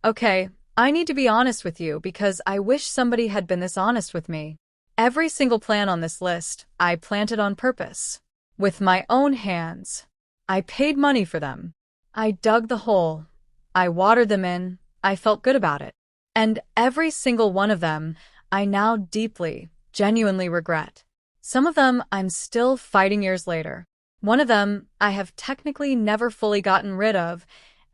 Okay, I need to be honest with you because I wish somebody had been this honest with me. Every single plant on this list, I planted on purpose. With my own hands. I paid money for them. I dug the hole. I watered them in. I felt good about it. And every single one of them, I now deeply, genuinely regret. Some of them I'm still fighting years later. One of them I have technically never fully gotten rid of,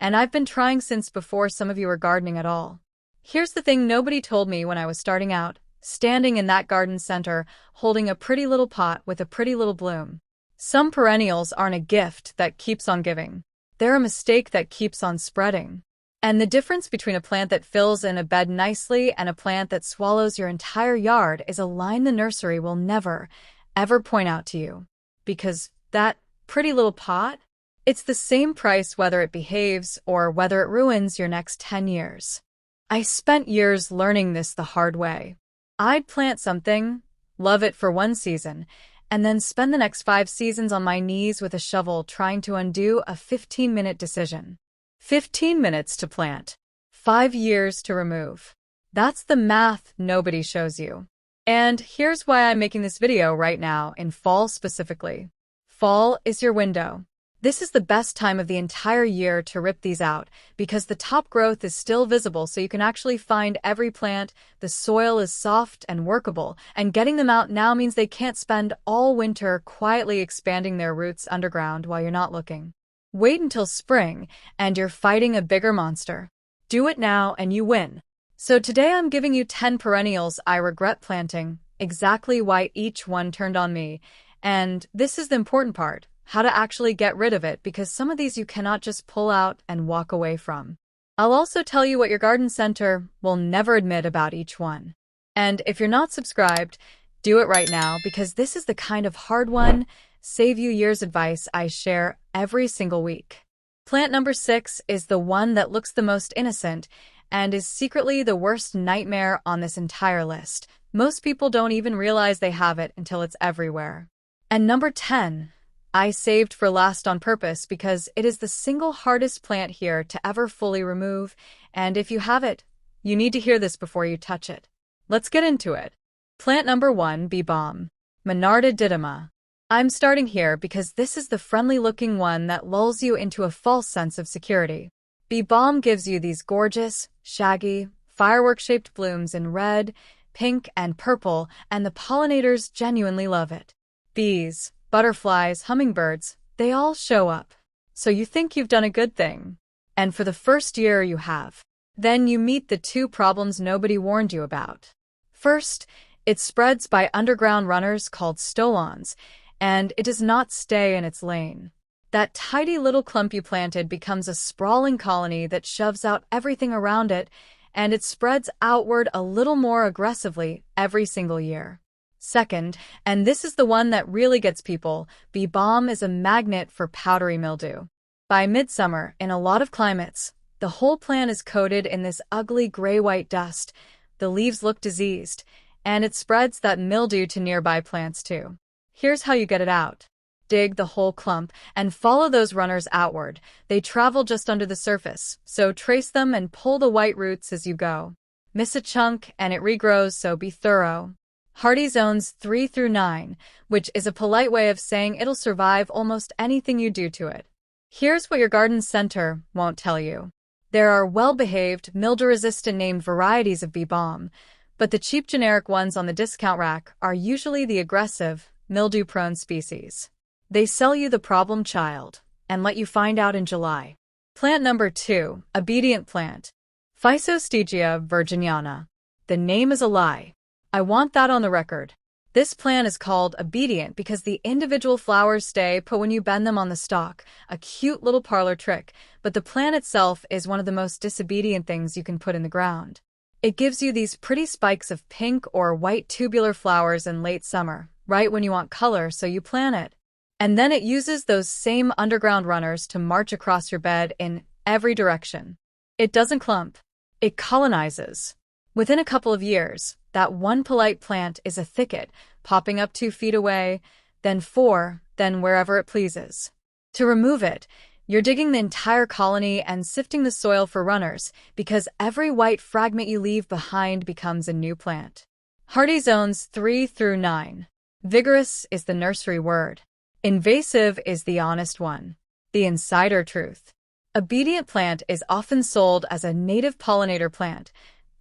and I've been trying since before some of you were gardening at all. Here's the thing nobody told me when I was starting out, standing in that garden center, holding a pretty little pot with a pretty little bloom. Some perennials aren't a gift that keeps on giving. They're a mistake that keeps on spreading. And the difference between a plant that fills in a bed nicely and a plant that swallows your entire yard is a line the nursery will never, ever point out to you. Because that pretty little pot, it's the same price whether it behaves or whether it ruins your next 10 years. I spent years learning this the hard way. I'd plant something, love it for one season, and then spend the next 5 seasons on my knees with a shovel trying to undo a 15-minute decision. 15 minutes to plant. 5 years to remove. That's the math nobody shows you. And here's why I'm making this video right now, in fall specifically. Fall is your window. This is the best time of the entire year to rip these out because the top growth is still visible so you can actually find every plant, the soil is soft and workable, and getting them out now means they can't spend all winter quietly expanding their roots underground while you're not looking. Wait until spring and you're fighting a bigger monster. Do it now and you win. So today I'm giving you 10 perennials I regret planting, exactly why each one turned on me, and this is the important part. How to actually get rid of it because some of these you cannot just pull out and walk away from. I'll also tell you what your garden center will never admit about each one. And if you're not subscribed, do it right now because this is the kind of hard-won, save-you-years advice I share every single week. Plant number 6 is the one that looks the most innocent and is secretly the worst nightmare on this entire list. Most people don't even realize they have it until it's everywhere. And number 10. I saved for last on purpose because it is the single hardest plant here to ever fully remove, and if you have it, you need to hear this before you touch it. Let's get into it. Plant number 1, bee balm. Monarda didyma. I'm starting here because this is the friendly-looking one that lulls you into a false sense of security. Bee balm gives you these gorgeous, shaggy, firework-shaped blooms in red, pink, and purple, and the pollinators genuinely love it. Bees, butterflies, hummingbirds, they all show up. So you think you've done a good thing. And for the first year you have. Then you meet the 2 problems nobody warned you about. First, it spreads by underground runners called stolons, and it does not stay in its lane. That tidy little clump you planted becomes a sprawling colony that shoves out everything around it, and it spreads outward a little more aggressively every single year. Second, and this is the one that really gets people, bee balm is a magnet for powdery mildew. By midsummer, in a lot of climates, the whole plant is coated in this ugly gray-white dust, the leaves look diseased, and it spreads that mildew to nearby plants too. Here's how you get it out. Dig the whole clump and follow those runners outward. They travel just under the surface, so trace them and pull the white roots as you go. Miss a chunk and it regrows, so be thorough. Hardy zones 3 through 9, which is a polite way of saying it'll survive almost anything you do to it. Here's what your garden center won't tell you. There are well-behaved, mildew-resistant named varieties of bee balm, but the cheap generic ones on the discount rack are usually the aggressive, mildew-prone species. They sell you the problem child and let you find out in July. Plant number 2, obedient plant. Physostegia virginiana. The name is a lie. I want that on the record. This plant is called obedient because the individual flowers stay put when you bend them on the stalk, a cute little parlor trick, but the plant itself is one of the most disobedient things you can put in the ground. It gives you these pretty spikes of pink or white tubular flowers in late summer, right when you want color, so you plant it. And then it uses those same underground runners to march across your bed in every direction. It doesn't clump. It colonizes. Within a couple of years, that one polite plant is a thicket, popping up 2 feet away, then 4, then wherever it pleases. To remove it, You're digging the entire colony and sifting the soil for runners because every white fragment you leave behind becomes a new plant. Hardy zones 3 through 9. Vigorous is the nursery word. Invasive is the honest one. The insider truth. Obedient plant is often sold as a native pollinator plant,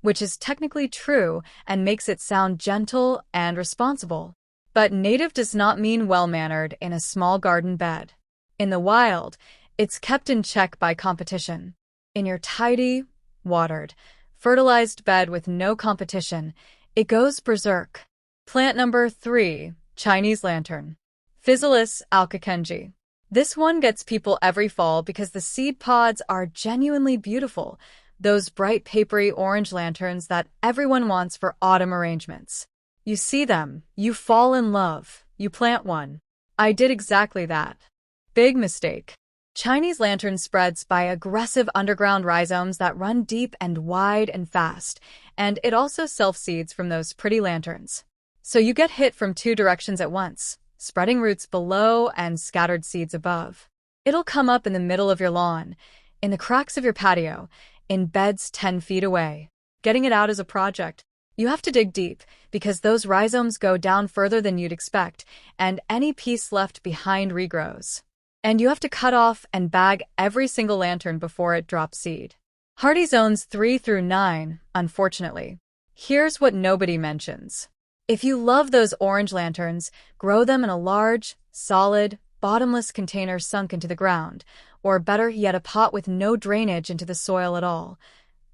which is technically true and makes it sound gentle and responsible. But native does not mean well-mannered in a small garden bed. In the wild, it's kept in check by competition. In your tidy, watered, fertilized bed with no competition, it goes berserk. Plant number 3, Chinese lantern. Physalis alkakenji. This one gets people every fall because the seed pods are genuinely beautiful, those bright papery orange lanterns that everyone wants for autumn arrangements. You see them, you fall in love, you plant one. I did exactly that. Big mistake. Chinese lantern spreads by aggressive underground rhizomes that run deep and wide and fast, and it also self-seeds from those pretty lanterns. So you get hit from 2 directions at once, spreading roots below and scattered seeds above. It'll come up in the middle of your lawn, in the cracks of your patio, in beds 10 feet away. Getting it out is a project. You have to dig deep, because those rhizomes go down further than you'd expect, and any piece left behind regrows. And you have to cut off and bag every single lantern before it drops seed. Hardy zones 3 through 9, unfortunately. Here's what nobody mentions. If you love those orange lanterns, grow them in a large, solid, bottomless container sunk into the ground, or better yet, a pot with no drainage into the soil at all.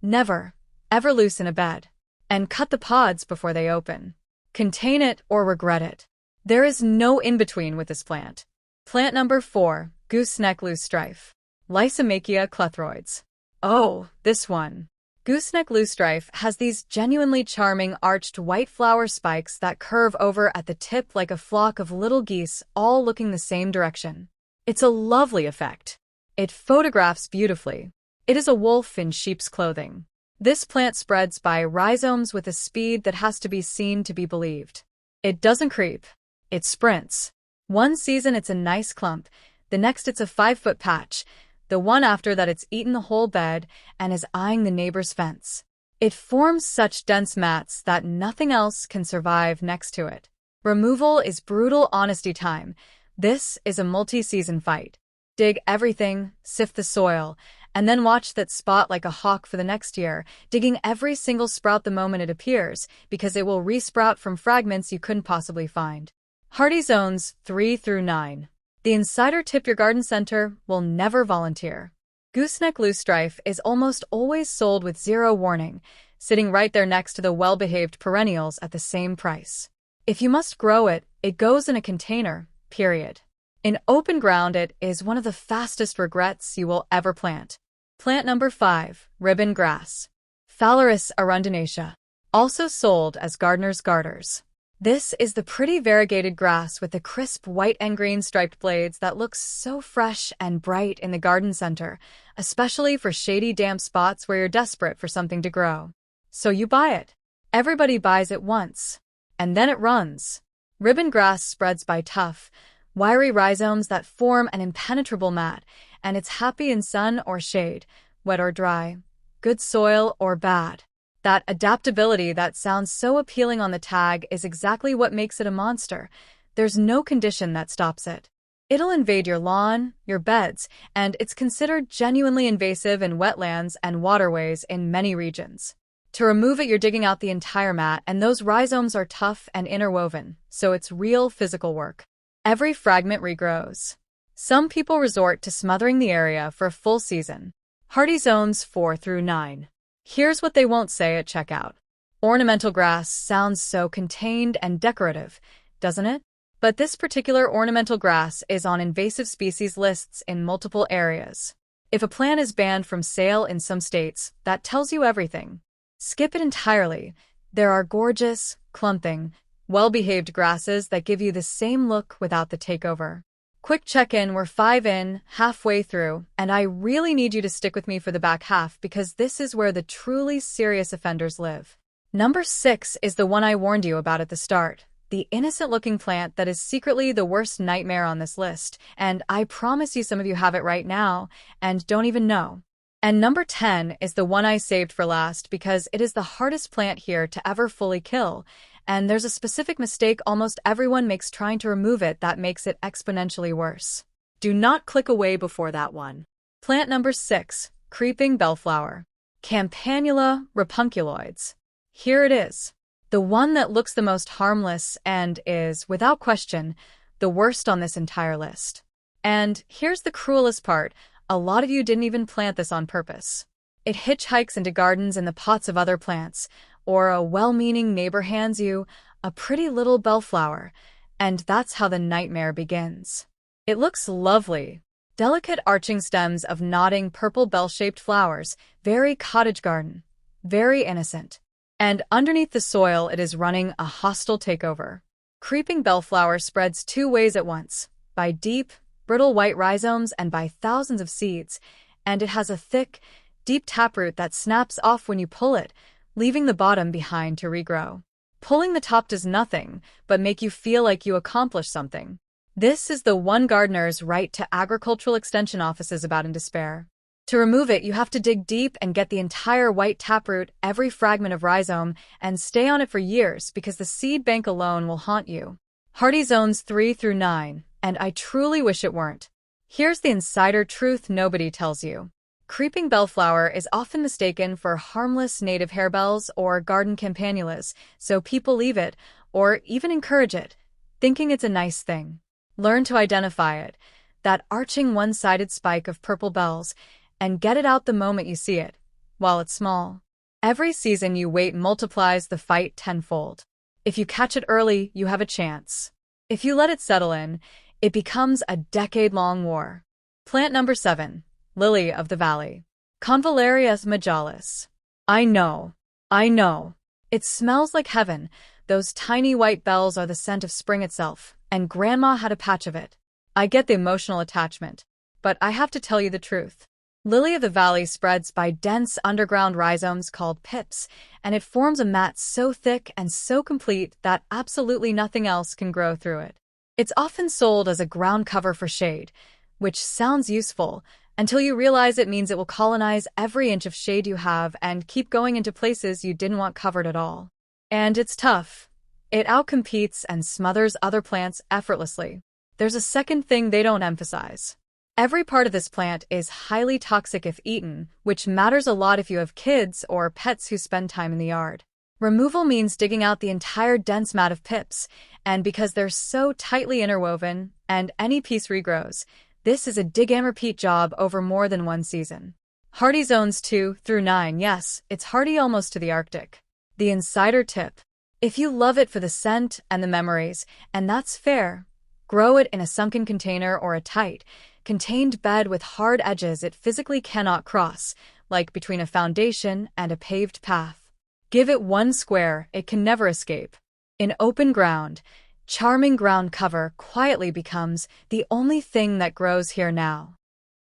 Never, ever loosen a bed. And cut the pods before they open. Contain it or regret it. There is no in-between with this plant. Plant number 4, gooseneck loosestrife. Lysomachia clethroides. Oh, this one. Gooseneck loosestrife has these genuinely charming arched white flower spikes that curve over at the tip like a flock of little geese all looking the same direction. It's a lovely effect. It photographs beautifully. It is a wolf in sheep's clothing. This plant spreads by rhizomes with a speed that has to be seen to be believed. It doesn't creep. It sprints. One season it's a nice clump, the next it's a 5-foot patch, the one after that it's eaten the whole bed and is eyeing the neighbor's fence. It forms such dense mats that nothing else can survive next to it. Removal is brutal honesty time. This is a multi-season fight. Dig everything, sift the soil, and then watch that spot like a hawk for the next year, digging every single sprout the moment it appears, because it will re-sprout from fragments you couldn't possibly find. Hardy zones 3 through 9. The insider tip: your garden center will never volunteer. Gooseneck loosestrife is almost always sold with 0 warning, sitting right there next to the well-behaved perennials at the same price. If you must grow it, it goes in a container, period. In open ground, it is one of the fastest regrets you will ever plant. Plant number 5, ribbon grass. Phalaris arundinacea. Also sold as gardener's garters. This is the pretty variegated grass with the crisp white and green striped blades that looks so fresh and bright in the garden center, especially for shady, damp spots where you're desperate for something to grow. So you buy it. Everybody buys it once. And then it runs. Ribbon grass spreads by tough, wiry rhizomes that form an impenetrable mat, and it's happy in sun or shade, wet or dry, good soil or bad. That adaptability that sounds so appealing on the tag is exactly what makes it a monster. There's no condition that stops it. It'll invade your lawn, your beds, and it's considered genuinely invasive in wetlands and waterways in many regions. To remove it, you're digging out the entire mat, and those rhizomes are tough and interwoven, so it's real physical work. Every fragment regrows. Some people resort to smothering the area for a full season. Hardy zones 4 through 9. Here's what they won't say at checkout. Ornamental grass sounds so contained and decorative, doesn't it? But this particular ornamental grass is on invasive species lists in multiple areas. If a plant is banned from sale in some states, that tells you everything. Skip it entirely. There are gorgeous, clumping, well-behaved grasses that give you the same look without the takeover. Quick check-in, we're 5 in, halfway through, and I really need you to stick with me for the back half because this is where the truly serious offenders live. Number 6 is the one I warned you about at the start, the innocent-looking plant that is secretly the worst nightmare on this list, and I promise you some of you have it right now and don't even know. And number 10 is the one I saved for last because it is the hardest plant here to ever fully kill, and there's a specific mistake almost everyone makes trying to remove it that makes it exponentially worse. Do not click away before that one. Plant number 6, creeping bellflower. Campanula rapunculoides. Here it is. The one that looks the most harmless and is, without question, the worst on this entire list. And here's the cruelest part. A lot of you didn't even plant this on purpose. It hitchhikes into gardens in the pots of other plants, or a well-meaning neighbor hands you a pretty little bellflower, and that's how the nightmare begins. It looks lovely. Delicate arching stems of nodding purple bell-shaped flowers, very cottage garden, very innocent. And underneath the soil it is running a hostile takeover. Creeping bellflower spreads two ways at once, by deep, brittle white rhizomes and by thousands of seeds, and it has a thick, deep taproot that snaps off when you pull it, leaving the bottom behind to regrow. Pulling the top does nothing but make you feel like you accomplished something. This is the one gardeners write to agricultural extension offices about in despair. To remove it, you have to dig deep and get the entire white taproot, every fragment of rhizome, and stay on it for years because the seed bank alone will haunt you. Hardy zones 3 through 9. And I truly wish it weren't. Here's the insider truth nobody tells you. Creeping bellflower is often mistaken for harmless native harebells or garden campanulas, so people leave it, or even encourage it, thinking it's a nice thing. Learn to identify it, that arching one-sided spike of purple bells, and get it out the moment you see it, while it's small. Every season you wait multiplies the fight tenfold. If you catch it early, you have a chance. If you let it settle in, it becomes a decade-long war. Plant number 7, lily of the valley. Convallaria majalis. I know. It smells like heaven. Those tiny white bells are the scent of spring itself, and Grandma had a patch of it. I get the emotional attachment, but I have to tell you the truth. Lily of the valley spreads by dense underground rhizomes called pips, and it forms a mat so thick and so complete that absolutely nothing else can grow through it. It's often sold as a ground cover for shade, which sounds useful, until you realize it means it will colonize every inch of shade you have and keep going into places you didn't want covered at all. And it's tough. It outcompetes and smothers other plants effortlessly. There's a second thing they don't emphasize. Every part of this plant is highly toxic if eaten, which matters a lot if you have kids or pets who spend time in the yard. Removal means digging out the entire dense mat of pips, and because they're so tightly interwoven, and any piece regrows, this is a dig and repeat job over more than one season. Hardy zones 2 through 9, yes, it's hardy almost to the Arctic. The insider tip. If you love it for the scent and the memories, and that's fair, grow it in a sunken container or a tight, contained bed with hard edges it physically cannot cross, like between a foundation and a paved path. Give it one square it can never escape. In open ground, charming ground cover quietly becomes the only thing that grows here now.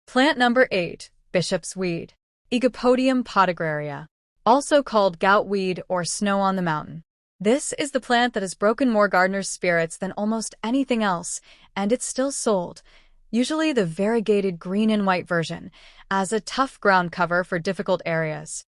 Plant number 8, bishop's weed. Egopodium podagraria. Also called gout weed or snow on the mountain. This is the plant that has broken more gardeners' spirits than almost anything else, and it's still sold, usually the variegated green and white version, as a tough ground cover for difficult areas.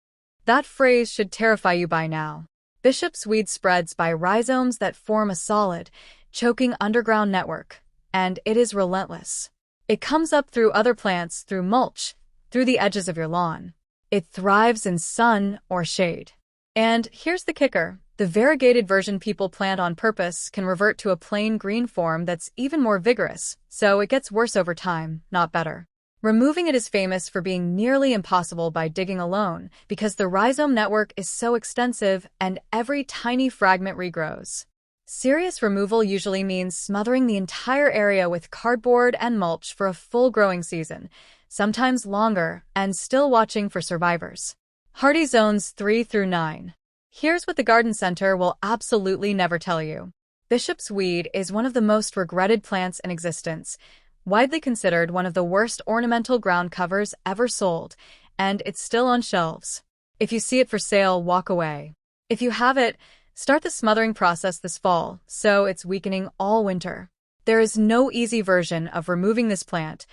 That phrase should terrify you by now. Bishop's weed spreads by rhizomes that form a solid, choking underground network, and it is relentless. It comes up through other plants, through mulch, through the edges of your lawn. It thrives in sun or shade. And here's the kicker. The variegated version people plant on purpose can revert to a plain green form that's even more vigorous, so it gets worse over time, not better. Removing it is famous for being nearly impossible by digging alone, because the rhizome network is so extensive and every tiny fragment regrows. Serious removal usually means smothering the entire area with cardboard and mulch for a full growing season, sometimes longer, and still watching for survivors. Hardy zones 3 through 9. Here's what the garden center will absolutely never tell you. Bishop's weed is one of the most regretted plants in existence, widely considered one of the worst ornamental ground covers ever sold, and it's still on shelves. If you see it for sale, walk away. If you have it, Start the smothering process this fall, so it's weakening all winter. There is no easy version of removing this plant,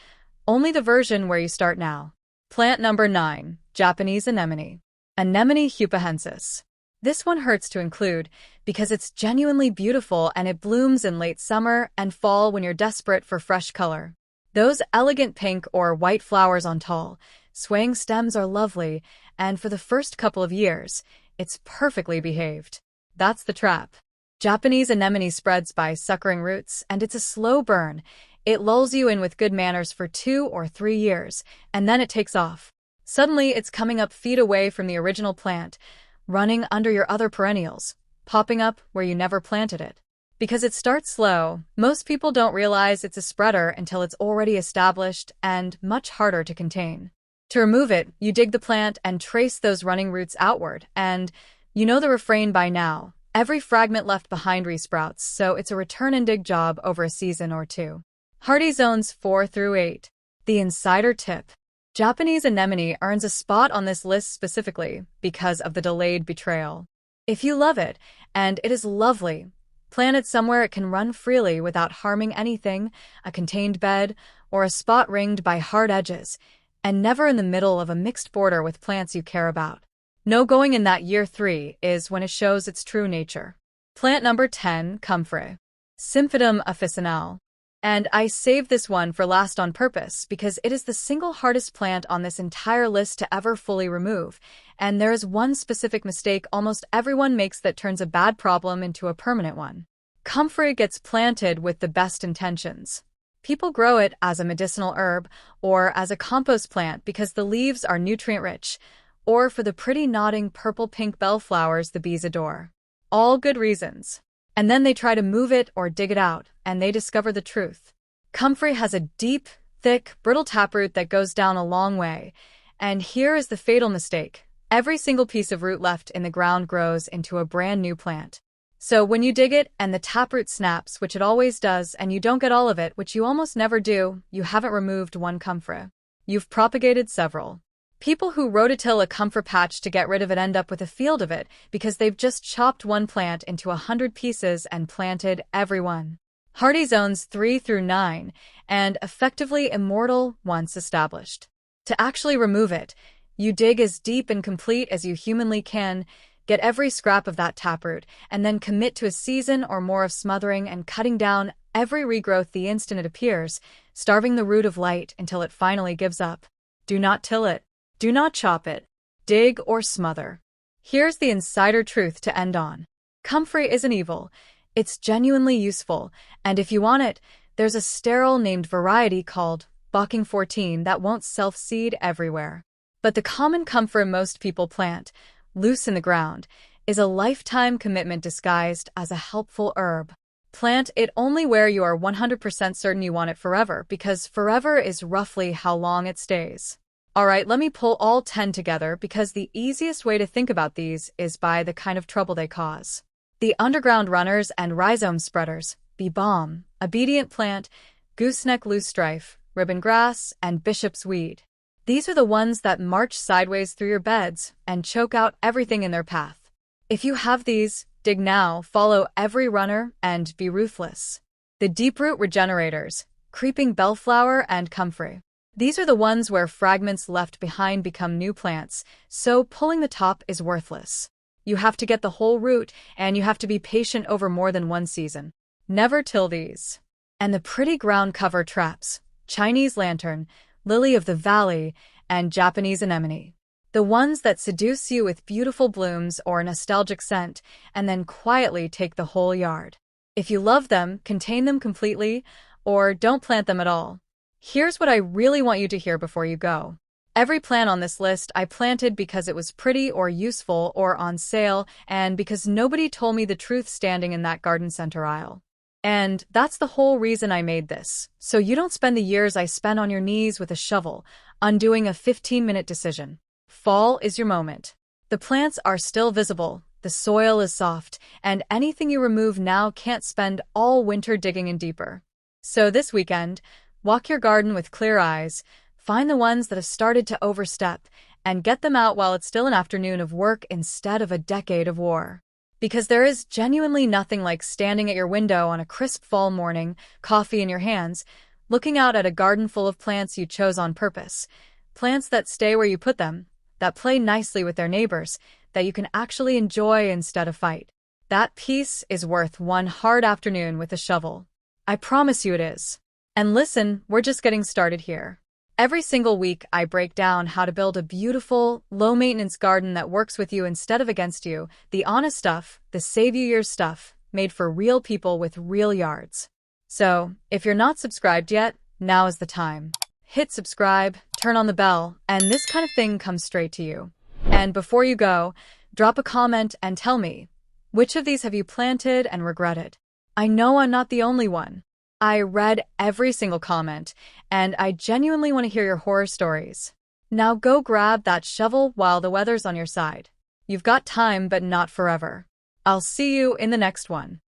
only the version where you start now. Plant number 9, Japanese anemone. Anemone hupahensis. This one hurts to include because it's genuinely beautiful and it blooms in late summer and fall when you're desperate for fresh color. Those elegant pink or white flowers on tall, swaying stems are lovely, and for the first couple of years, it's perfectly behaved. That's the trap. Japanese anemone spreads by suckering roots, and it's a slow burn. It lulls you in with good manners for 2 or 3 years, and then it takes off. Suddenly, it's coming up feet away from the original plant, running under your other perennials, popping up where you never planted it. Because it starts slow, most people don't realize it's a spreader until it's already established and much harder to contain. To remove it, you dig the plant and trace those running roots outward, and you know the refrain by now. Every fragment left behind resprouts, so it's a return and dig job over a season or 2. Hardy zones 4 through 8. The insider tip. Japanese anemone earns a spot on this list specifically because of the delayed betrayal. If you love it, and it is lovely, plant it somewhere it can run freely without harming anything, a contained bed, or a spot ringed by hard edges, and never in the middle of a mixed border with plants you care about. No going in that year 3 is when it shows its true nature. Plant number 10, comfrey. Symphytum officinale. And I saved this one for last on purpose because it is the single hardest plant on this entire list to ever fully remove, and there is one specific mistake almost everyone makes that turns a bad problem into a permanent one. Comfrey gets planted with the best intentions. People grow it as a medicinal herb or as a compost plant because the leaves are nutrient-rich, or for the pretty nodding purple-pink bellflowers the bees adore. All good reasons. And then they try to move it or dig it out, and they discover the truth. Comfrey has a deep, thick, brittle taproot that goes down a long way. And here is the fatal mistake. Every single piece of root left in the ground grows into a brand new plant. So when you dig it and the taproot snaps, which it always does, and you don't get all of it, which you almost never do, you haven't removed one comfrey. You've propagated several. People who rototill a comfrey patch to get rid of it end up with a field of it because they've just chopped one plant into 100 pieces and planted every one. Hardy zones 3 through 9, and effectively immortal once established. To actually remove it, you dig as deep and complete as you humanly can, get every scrap of that taproot, and then commit to a season or more of smothering and cutting down every regrowth the instant it appears, starving the root of light until it finally gives up. Do not till it. Do not chop it, dig, or smother. Here's the insider truth to end on. Comfrey isn't evil. It's genuinely useful, and if you want it, there's a sterile named variety called Bocking 14 that won't self-seed everywhere. But the common comfrey most people plant, loose in the ground, is a lifetime commitment disguised as a helpful herb. Plant it only where you are 100% certain you want it forever, because forever is roughly how long it stays. Alright, let me pull all 10 together because the easiest way to think about these is by the kind of trouble they cause. The underground runners and rhizome spreaders, bee balm, obedient plant, gooseneck loosestrife, ribbon grass, and bishop's weed. These are the ones that march sideways through your beds and choke out everything in their path. If you have these, dig now, follow every runner, and be ruthless. The deeproot regenerators, creeping bellflower and comfrey. These are the ones where fragments left behind become new plants, so pulling the top is worthless. You have to get the whole root, and you have to be patient over more than one season. Never till these. And the pretty ground cover traps, Chinese lantern, lily of the valley, and Japanese anemone. The ones that seduce you with beautiful blooms or a nostalgic scent, and then quietly take the whole yard. If you love them, contain them completely, or don't plant them at all. Here's what I really want you to hear before you go. Every plant on this list I planted because it was pretty or useful or on sale, and because nobody told me the truth standing in that garden center aisle. And that's the whole reason I made this, so you don't spend the years I spent on your knees with a shovel, undoing a 15-minute decision. Fall is your moment. The plants are still visible, the soil is soft, and anything you remove now can't spend all winter digging in deeper. So this weekend, walk your garden with clear eyes, find the ones that have started to overstep, and get them out while it's still an afternoon of work instead of a decade of war. Because there is genuinely nothing like standing at your window on a crisp fall morning, coffee in your hands, looking out at a garden full of plants you chose on purpose. Plants that stay where you put them, that play nicely with their neighbors, that you can actually enjoy instead of fight. That peace is worth one hard afternoon with a shovel. I promise you it is. And listen, we're just getting started here. Every single week, I break down how to build a beautiful, low-maintenance garden that works with you instead of against you, the honest stuff, the save-you-years stuff, made for real people with real yards. So, if you're not subscribed yet, now is the time. Hit subscribe, turn on the bell, and this kind of thing comes straight to you. And before you go, drop a comment and tell me, which of these have you planted and regretted? I know I'm not the only one. I read every single comment, and I genuinely want to hear your horror stories. Now go grab that shovel while the weather's on your side. You've got time, but not forever. I'll see you in the next one.